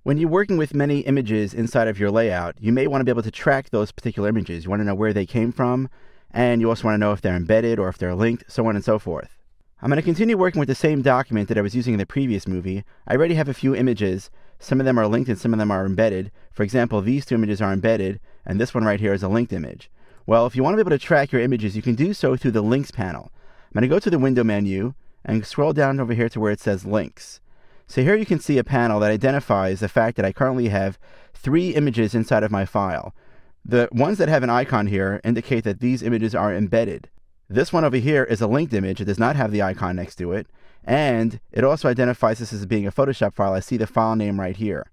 When you're working with many images inside of your layout, you may want to be able to track those particular images. You want to know where they came from, and you also want to know if they're embedded or if they're linked, so on and so forth. I'm going to continue working with the same document that I was using in the previous movie. I already have a few images. Some of them are linked and some of them are embedded. For example, these two images are embedded, and this one right here is a linked image. Well, if you want to be able to track your images, you can do so through the Links panel. I'm going to go to the Window menu and scroll down over here to where it says Links. So here you can see a panel that identifies the fact that I currently have 3 images inside of my file. The ones that have an icon here indicate that these images are embedded. This one over here is a linked image. It does not have the icon next to it, and it also identifies this as being a Photoshop file. I see the file name right here.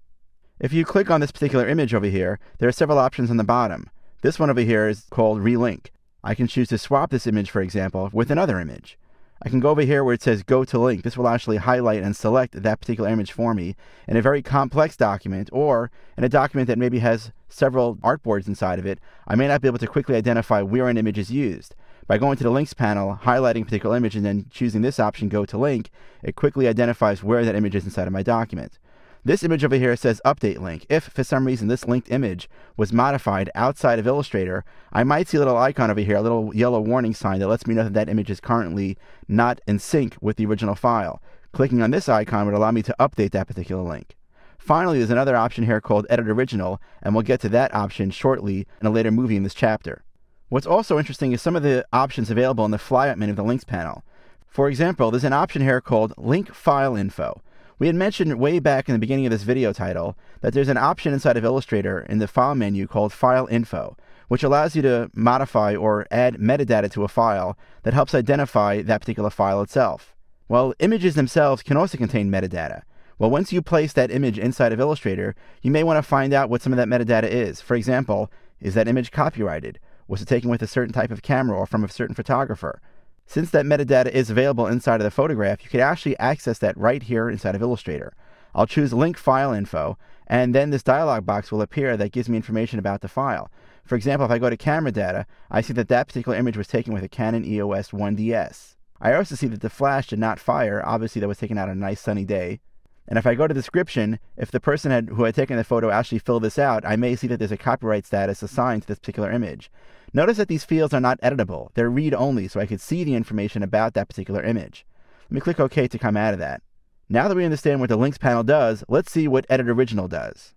If you click on this particular image over here, there are several options on the bottom. This one over here is called Relink. I can choose to swap this image, for example, with another image. I can go over here where it says Go to Link. This will actually highlight and select that particular image for me in a very complex document, or in a document that maybe has several artboards inside of it. I may not be able to quickly identify where an image is used. By going to the Links panel, highlighting a particular image, and then choosing this option, Go to Link, it quickly identifies where that image is inside of my document. This image over here says Update Link. If, for some reason, this linked image was modified outside of Illustrator, I might see a little icon over here, a little yellow warning sign that lets me know that that image is currently not in sync with the original file. Clicking on this icon would allow me to update that particular link. Finally, there's another option here called Edit Original, and we'll get to that option shortly in a later movie in this chapter. What's also interesting is some of the options available in the flyout menu of the Links panel. For example, there's an option here called Link File Info. We had mentioned way back in the beginning of this video title that there's an option inside of Illustrator in the File menu called File Info, which allows you to modify or add metadata to a file that helps identify that particular file itself. Well, images themselves can also contain metadata. Well, once you place that image inside of Illustrator, you may want to find out what some of that metadata is. For example, is that image copyrighted? Was it taken with a certain type of camera or from a certain photographer? Since that metadata is available inside of the photograph, you can actually access that right here inside of Illustrator. I'll choose Link File Info, and then this dialog box will appear that gives me information about the file. For example, if I go to camera data, I see that that particular image was taken with a Canon EOS 1DS. I also see that the flash did not fire. Obviously, that was taken out on a nice sunny day. And if I go to description, if the person who had taken the photo actually filled this out, I may see that there's a copyright status assigned to this particular image. Notice that these fields are not editable. They're read-only, so I could see the information about that particular image. Let me click OK to come out of that. Now that we understand what the Links panel does, let's see what Edit Original does.